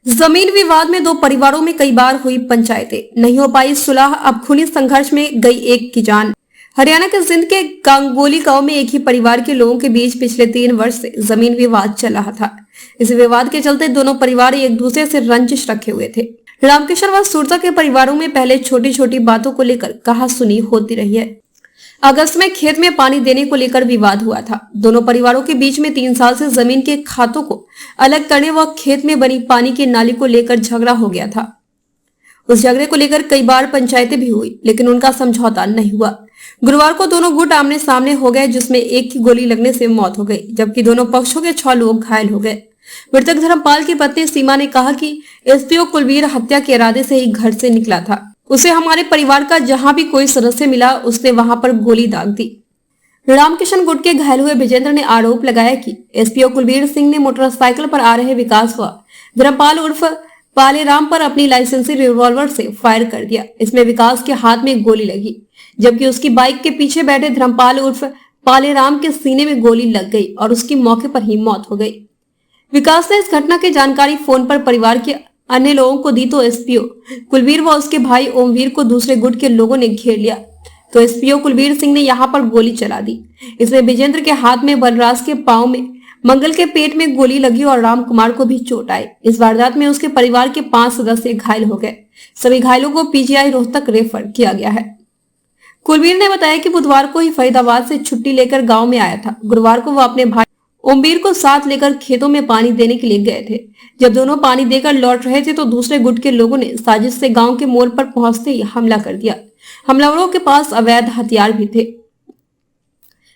जमीन विवाद में दो परिवारों में कई बार हुई पंचायतें, नहीं हो पाई सुलह, अब खूनी संघर्ष में गई एक की जान। हरियाणा के जिंद के गांगोली गांव में एक ही परिवार के लोगों के बीच पिछले 3 वर्ष से जमीन विवाद चल रहा था। इस विवाद के चलते दोनों परिवार एक दूसरे से रंजिश रखे हुए थे। रामकिशन व सुरता के परिवारों में पहले छोटी छोटी बातों को लेकर कहा-सुनी होती रही है। अगस्त में खेत में पानी देने को लेकर विवाद हुआ था। दोनों परिवारों के बीच में 3 साल से जमीन के खातों को अलग करने व खेत में बनी पानी की नाली को लेकर झगड़ा हो गया था। उस झगड़े को लेकर कई बार पंचायतें भी हुई, लेकिन उनका समझौता नहीं हुआ। गुरुवार को दोनों गुट आमने सामने हो गए, जिसमें एक की गोली लगने से मौत हो गई, जबकि दोनों पक्षों के 6 लोग घायल हो गए। मृतक धर्मपाल की पत्नी सीमा ने कहा कि एसपीओ कुलवीर हत्या के इरादे से ही घर से निकला था। उसे हमारे परिवार का जहां भी कोई सदस्य मिला, उसने वहां पर गोली दाग दी। रामकिशन गुट के घायल हुए विजेंद्र ने आरोप लगाया कि एसपीओ कुलवीर सिंह ने मोटरसाइकिल पर आ रहे विकास व धर्मपाल उर्फ पालेराम पर अपनी लाइसेंसी रिवॉल्वर से फायर कर दिया। इसमें विकास के हाथ में गोली लगी, जबकि उसकी बाइक के पीछे बैठे धर्मपाल उर्फ पालेराम के सीने में गोली लग गई और उसकी मौके पर ही मौत हो गई। विकास ने इस घटना की जानकारी फोन पर परिवार के अन्य लोगों को दी तो एसपीओ कुलवीर व उसके भाई ओमवीर को दूसरे गुट के लोगों ने घेर लिया, तो एसपीओ कुलवीर सिंह ने यहां पर गोली चला दी। इसमें विजेंद्र के हाथ में, बलराज के पांव में, मंगल के पेट में गोली लगी और राम कुमार को भी चोट आई। इस वारदात में उसके परिवार के 5 सदस्य घायल हो गए। सभी घायलों को पीजीआई रोहतक रेफर किया गया है। कुलवीर ने बताया कि बुधवार को ही फरीदाबाद से छुट्टी लेकर गाँव में आया था। गुरुवार को वह अपने भाई ओमवीर को साथ लेकर खेतों में पानी देने के लिए गए थे। जब दोनों पानी देकर लौट रहे थे तो दूसरे गुट के लोगों ने साजिश से गांव के मोड़ पर पहुंचते ही हमला कर दिया। हमलावरों के पास अवैध हथियार भी थे।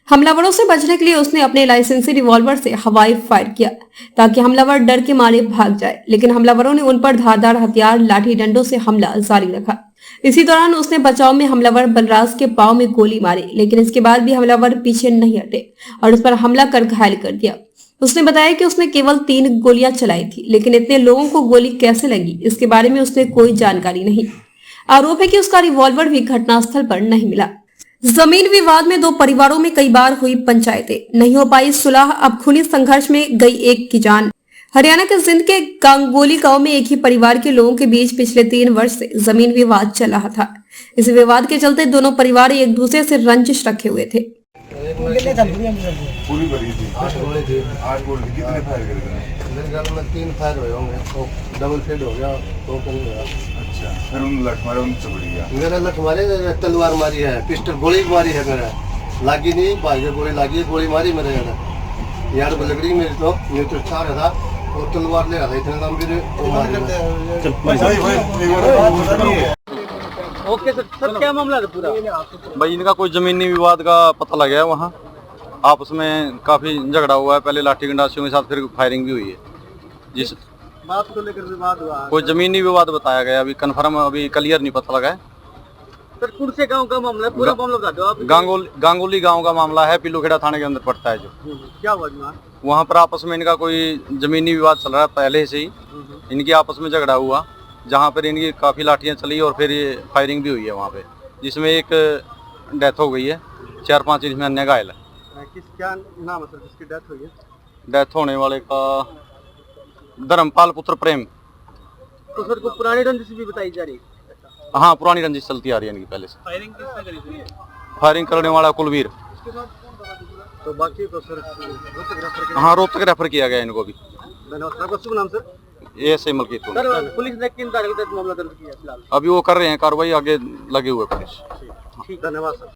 हमलावरों से बचने के लिए उसने अपने लाइसेंसी रिवॉल्वर से हवाई फायर किया ताकि हमलावर डर के मारे भाग जाए, लेकिन हमलावरों ने उन पर धारदार हथियार, लाठी डंडों से हमला जारी रखा। इसी दौरान उसने बचाव में हमलावर बलराज के पांव में गोली मारी, लेकिन इसके बाद भी हमलावर पीछे नहीं हटे और उस पर हमला कर घायल कर दिया। उसने बताया कि उसने केवल 3 गोलियां चलाई थी, लेकिन इतने लोगों को गोली कैसे लगी, इसके बारे में उसने कोई जानकारी नहीं। आरोप है कि उसका रिवॉल्वर भी घटनास्थल पर नहीं मिला। जमीन विवाद में दो परिवारों में कई बार हुई पंचायतें, नहीं हो पाई सुलह, अब खूनी संघर्ष में गई एक की जान। हरियाणा के जिंद के गांगोली गांव में एक ही परिवार के लोगों के बीच पिछले 3 वर्ष से जमीन विवाद चल रहा था। इस विवाद के चलते दोनों परिवार एक दूसरे से रंजिश रखे हुए थे। पूरी भरी थी 8 गोली थी। 8 गोली कितने फायर करे थे? मेरे ख्याल में 3 फायर हुए होंगे, तो डबल फेड हो गया, तो कहीं हुआ। अच्छा, फिर उन लठ मारे, उनसे बढ़ गया। मेरा लठ मारे, तलवार मारी है, पिस्टल गोली मारी है, मेरा लागी नहीं, भाई गोली लागी, गोली मारी मेरे यार को लग रही मेरी, तो मैं तो छा रहा था और तलवार ले रहा था, इतने दम भी ओके सर, क्या मामला है पूरा? भाई इनका कोई जमीनी विवाद का पता लगा है, वहाँ आपस में काफी झगड़ा हुआ है। पहले लाठी गंडासियों के साथ फिर फायरिंग भी हुई है। जिस बात को लेकर विवाद हुआ, कोई जमीनी विवाद बताया गया, अभी कंफर्म अभी क्लियर नहीं पता लगा है। सर कौन से गांव का मामला है? पूरा मामला बता दो आप। गांगोली गांव का मामला है, पिलूखेड़ा थाने के अंदर पड़ता है। जो क्या हुआ वहाँ पर आपस में इनका कोई जमीनी विवाद चल रहा है पहले से ही। इनकी आपस में झगड़ा हुआ, जहाँ पर इनकी काफ़ी लाठियाँ चली और फिर ये फायरिंग भी हुई है वहाँ पे, जिसमें एक डेथ हो गई है, 4-5 इसमें अन्य घायल है। क्या नाम है सर जिसकी डेथ हुई है? डेथ होने वाले का धर्मपाल पुत्र प्रेम। तो सर को पुरानी रंजिश भी बताई जा रही है? हाँ, पुरानी रंजिश चलती आ रही है इनकी पहले से। फायरिंग किसने करी थी? फायरिंग करने वाला कुलवीर। तो बाकी को सर रोहतक रेफर किया? हाँ, रोहतक रेफर किया गया इनको भी। धन्यवाद। आपका शुभ नाम सर? ऐसे मलकीत। सर पुलिस ने किन तारीख तक मामला दर्ज किया फिलहाल? अभी वो कर रहे हैं कार्रवाई, आगे लगे हुए पुलिस। ठीक, धन्यवाद सर।